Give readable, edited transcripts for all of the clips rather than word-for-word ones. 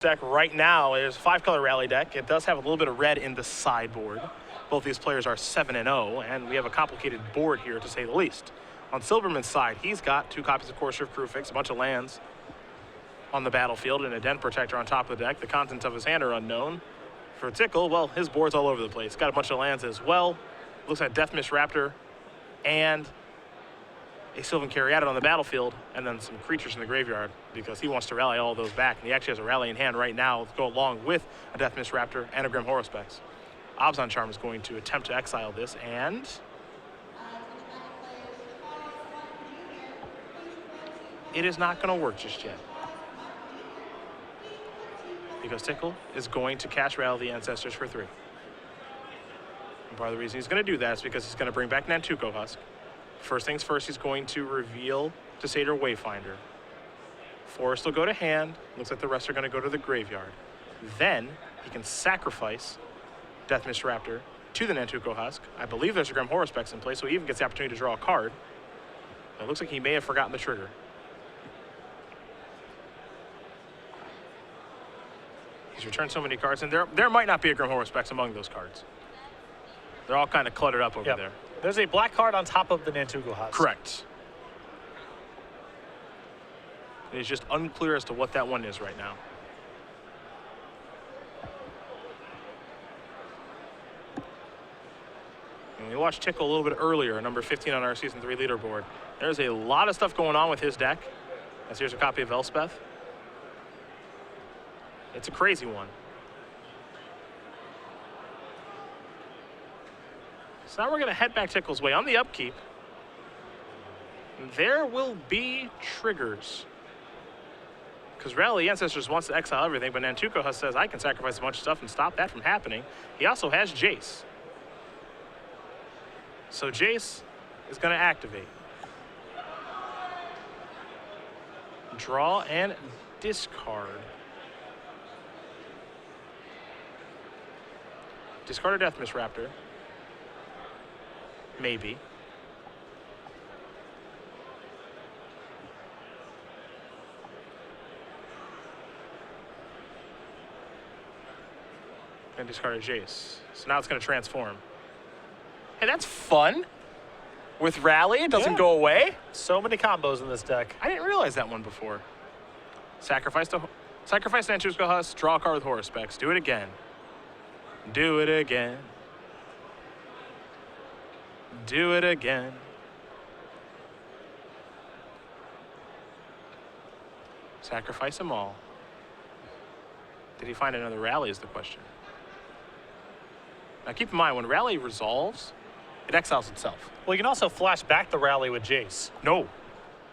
Deck right now is a 5-color rally deck. It does have a little bit of red in the sideboard. Both these players are 7-0, and we have a complicated board here, to say the least. On Silberman's side, he's got 2 copies of Core Shift Crewfix, a bunch of lands on the battlefield, and a Den Protector on top of the deck. The contents of his hand are unknown. For Tickal, well, his board's all over the place. Got a bunch of lands as well. Looks like Death Mist Raptor and a Sylvan Caryatid on the battlefield, and then some creatures in the graveyard because he wants to rally all those back. And he actually has a rally in hand right now to go along with a Death Mist Raptor and a Grim Horospex. Abzan Charm is going to attempt to exile this, and it is not going to work just yet, because Tickal is going to cast Rally the Ancestors for 3. And part of the reason he's going to do that is because he's going to bring back Nantuko Husk. First things first, he's going to reveal Desator Wayfinder. Forest will go to hand. Looks like the rest are going to go to the graveyard. Then he can sacrifice Death Mist Raptor to the Nantuko Husk. I believe there's a Grim Horospex in play, so he even gets the opportunity to draw a card. It looks like he may have forgotten the trigger. He's returned so many cards, and there might not be a Grim Horospex among those cards. They're all kind of cluttered up over there. There's a black card on top of the Nantuko Husk. Correct. It's just unclear as to what that one is right now. And we watched Tickal a little bit earlier, number 15 on our Season 3 leaderboard. There's a lot of stuff going on with his deck. As here's a copy of Elspeth. It's a crazy one. So now we're going to head back Tickal's way. On the upkeep, there will be triggers. Because Rally Ancestors wants to exile everything, but Nantuko Husk says, I can sacrifice a bunch of stuff and stop that from happening. He also has Jace. So Jace is going to activate. Draw and discard. Discard a Death Mist Raptor. Maybe. And discard a Jace. So now it's going to transform. Hey, that's fun. With Rally, it doesn't go away. So many combos in this deck. I didn't realize that one before. Sacrifice Nantuko Husk, draw a card with Horospex. Do it again. Do it again. Do it again. Sacrifice them all. Did he find another Rally is the question. Now keep in mind, when Rally resolves, it exiles itself. Well, you can also flash back the Rally with Jace. No.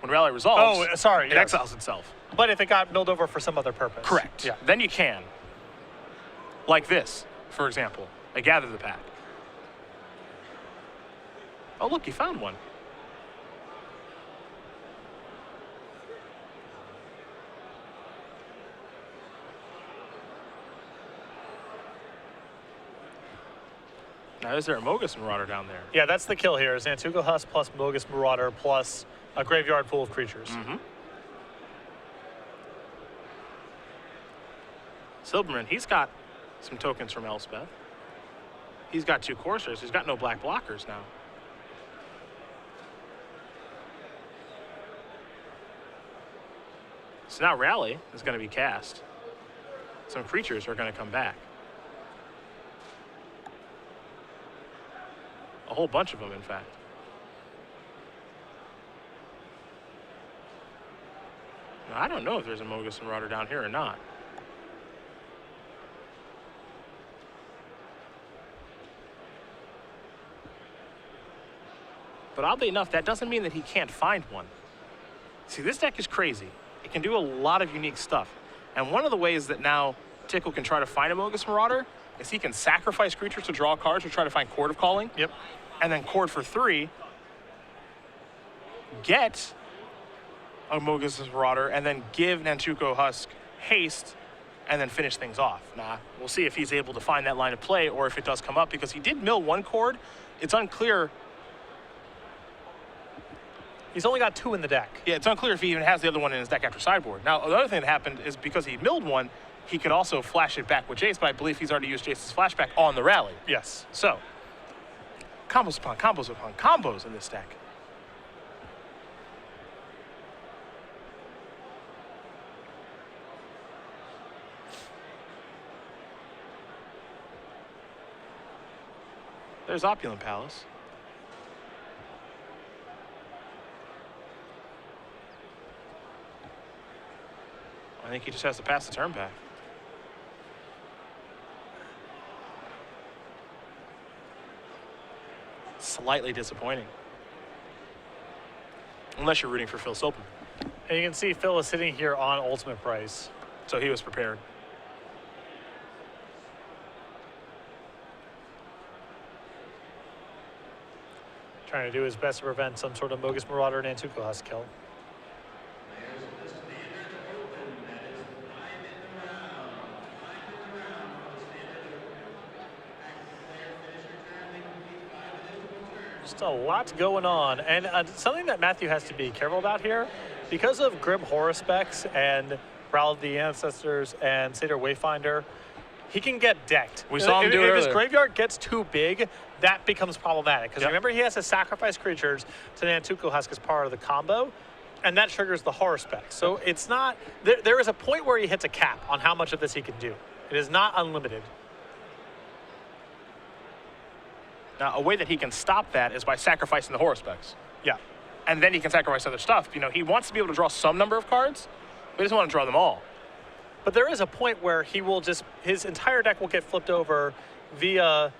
When Rally resolves, it exiles itself. But if it got milled over for some other purpose. Correct. Yeah. Then you can. Like this, for example. I gather the pack. Oh, look, he found one. Now, is there a Mogus Marauder down there? Yeah, that's the kill here. Is Nantuko Husk plus Mogus Marauder plus a graveyard full of creatures. Silberman, he's got some tokens from Elspeth. He's got 2 Coursers. He's got no black blockers now. So now Rally is going to be cast. Some creatures are going to come back. A whole bunch of them, in fact. Now, I don't know if there's a Mogus Marauder down here or not. But oddly enough, that doesn't mean that he can't find one. See, this deck is crazy. It can do a lot of unique stuff. And one of the ways that now Tickal can try to find a Mogus Marauder is he can sacrifice creatures to draw cards or try to find Chord of Calling. Yep. And then Chord for 3, get a Mogus Marauder, and then give Nantuko Husk haste, and then finish things off. Now, we'll see if he's able to find that line of play or if it does come up, because he did mill 1 Chord. It's unclear. He's only got 2 in the deck. Yeah, it's unclear if he even has the other one in his deck after sideboard. Now, the other thing that happened is because he milled 1, he could also flash it back with Jace, but I believe he's already used Jace's flashback on the rally. Yes. So, combos upon combos upon combos in this deck. There's Opulent Palace. I think he just has to pass the turn back. Slightly disappointing. Unless you're rooting for Phil Silberman. And you can see Phil is sitting here on ultimate price. So he was prepared. Trying to do his best to prevent some sort of Mogus Marauder and Nantuko Husk kill. Just a lot going on, and something that Matthew has to be careful about here, because of Grim Horror Specs and Prowl of the Ancestors and Satyr Wayfinder, he can get decked. We saw him do it If earlier. his graveyard gets too big, that becomes problematic. Because remember, he has to sacrifice creatures to Nantuko Husk as part of the combo, and that triggers the Horror Spec. So it's not, there is a point where he hits a cap on how much of this he can do. It is not unlimited. Now, a way that he can stop that is by sacrificing the Horror Specs. Yeah. And then he can sacrifice other stuff. You know, he wants to be able to draw some number of cards, but he doesn't want to draw them all. But there is a point where he will just, his entire deck will get flipped over via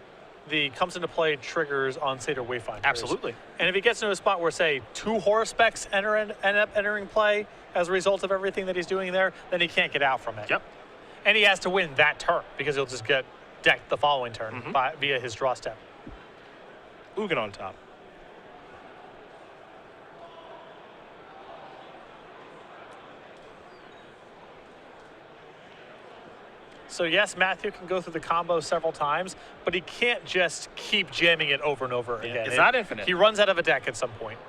the comes into play triggers on Satyr Wayfinder. Absolutely. And if he gets into a spot where, say, 2 Horror Specs end up entering play as a result of everything that he's doing there, then he can't get out from it. Yep. And he has to win that turn because he'll just get decked the following turn via his draw step. Ugin on top. So yes, Matthew can go through the combo several times, but he can't just keep jamming it over and over again. It's not infinite. He runs out of a deck at some point.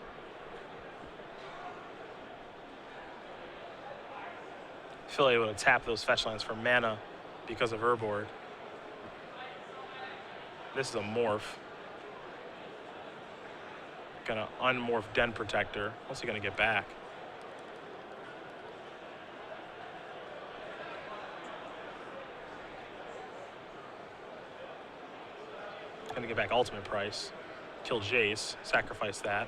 Phil able to tap those fetch lands for mana because of Urboard. This is a morph. Gonna unmorph Den Protector. What's he gonna get back? Gonna get back ultimate price. Kill Jace, sacrifice that.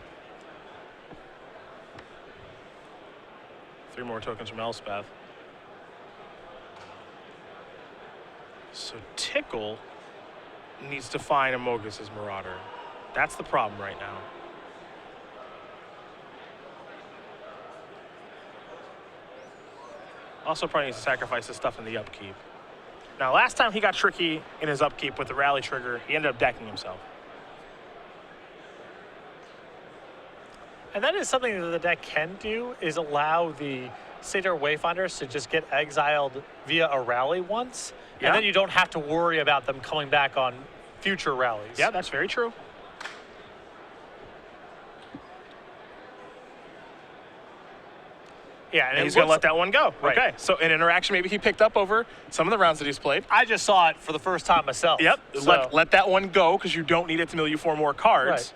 3 more tokens from Elspeth. So Tickal needs to find a Mogus' Marauder. That's the problem right now. Also probably needs to sacrifice his stuff in the upkeep. Now, last time he got tricky in his upkeep with the rally trigger, he ended up decking himself. And that is something that the deck can do, is allow the Satyr Wayfinders to just get exiled via a rally once, and then you don't have to worry about them coming back on future rallies. Yeah, that's very true. Yeah, And he's going to let that one go. Right. Okay, so an interaction maybe he picked up over some of the rounds that he's played. I just saw it for the first time myself. Yep, So let that one go because you don't need it to mill you 4 more cards. Right.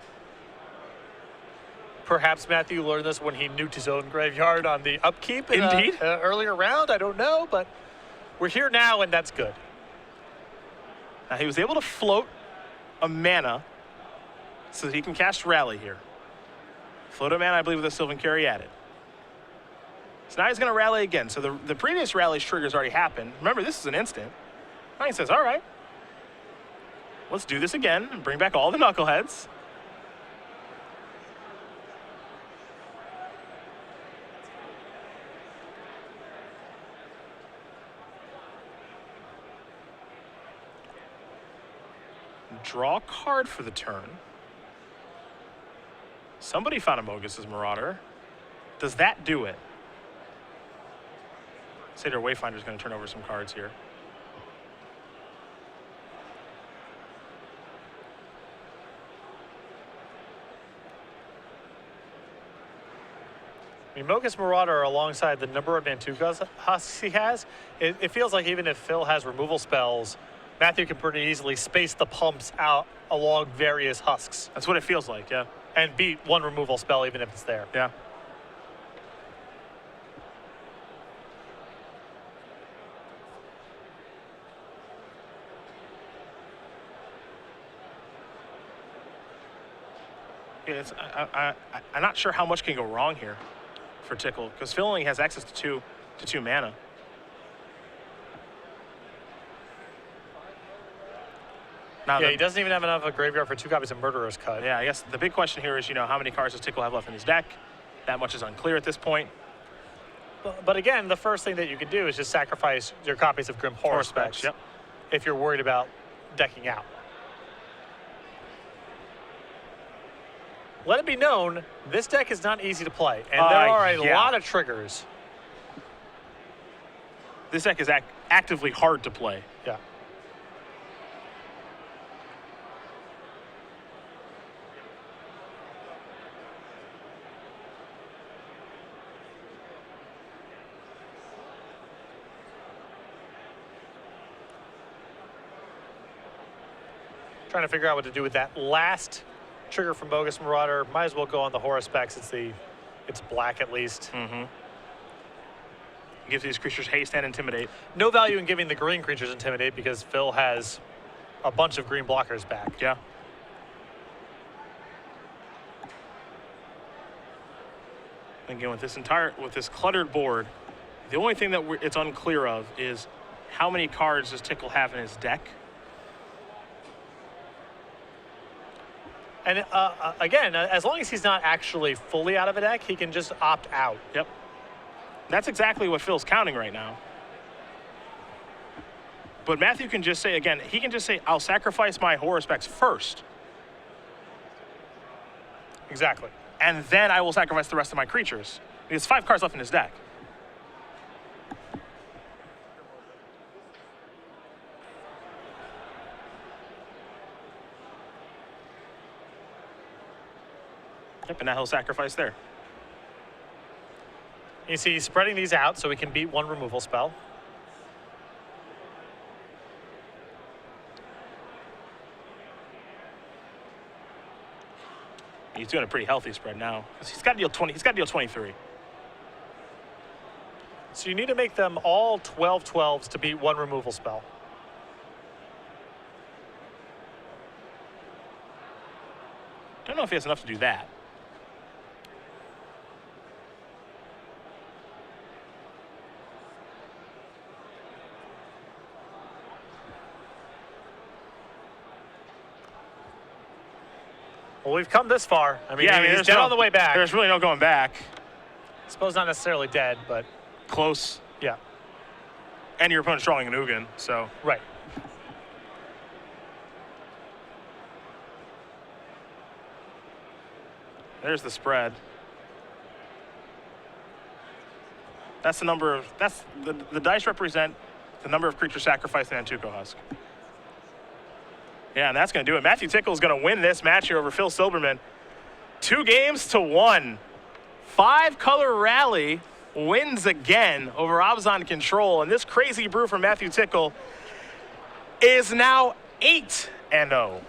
Perhaps Matthew learned this when he nuked his own graveyard on the upkeep in Indeed. an earlier round. I don't know, but we're here now, and that's good. Now he was able to float a mana so that he can cast Rally here. Float a mana, I believe, with a Sylvan Carry added. So now he's going to rally again. So the previous rally's triggers already happened. Remember, this is an instant. Now he says, all right, let's do this again and bring back all the knuckleheads. Draw a card for the turn. Somebody found a Mogus' Marauder. Does that do it? Satyr Wayfinder's going to turn over some cards here. I mean, Mogus Marauder alongside the number of Nantuko husks he has, it feels like even if Phil has removal spells, Matthew can pretty easily space the pumps out along various husks. That's what it feels like, yeah. And beat one removal spell even if it's there. Yeah. Yeah, I'm not sure how much can go wrong here for Tickal, because Phil only has access to two mana. Now Yeah, he doesn't even have enough of a graveyard for 2 copies of Murderer's Cut. Yeah, I guess the big question here is, how many cards does Tickal have left in his deck? That much is unclear at this point. But again, the first thing that you can do is just sacrifice your copies of Grim Horror Specs. Yep. If you're worried about decking out. Let it be known, this deck is not easy to play, and there are a lot of triggers. This deck is actively hard to play. Yeah. Trying to figure out what to do with that last trigger from Bogus Marauder. Might as well go on the Horror Specs. It's black at least. Mm-hmm. Gives these creatures haste and intimidate. No value in giving the green creatures intimidate because Phil has a bunch of green blockers back. Yeah. Again, with this cluttered board, the only thing that it's unclear of is how many cards does Tickal have in his deck. And again, as long as he's not actually fully out of a deck, he can just opt out. Yep. That's exactly what Phil's counting right now. But Matthew can just say, again, he can just say, I'll sacrifice my Horror Specs first. Exactly. And then I will sacrifice the rest of my creatures. He has 5 cards left in his deck. Yep, and now he'll sacrifice there. You see, he's spreading these out so he can beat one removal spell. He's doing a pretty healthy spread now. He's got to deal 20. He's got to deal 23. So you need to make them all 12/12s to beat one removal spell. Don't know if he has enough to do that. Well, we've come this far. I mean, Yeah, he's dead on the way back. There's really no going back. I suppose not necessarily dead, but Close. yeah. And your opponent's drawing an Ugin, so. Right. There's the spread. That's the number of, the dice represent the number of creatures sacrificed in Nantuko Husk. Yeah, and that's going to do it. Matthew Tickal is going to win this match here over Phil Silberman. 2-1. 5-color rally wins again over Abzan Control. And this crazy brew from Matthew Tickal is now 8-0.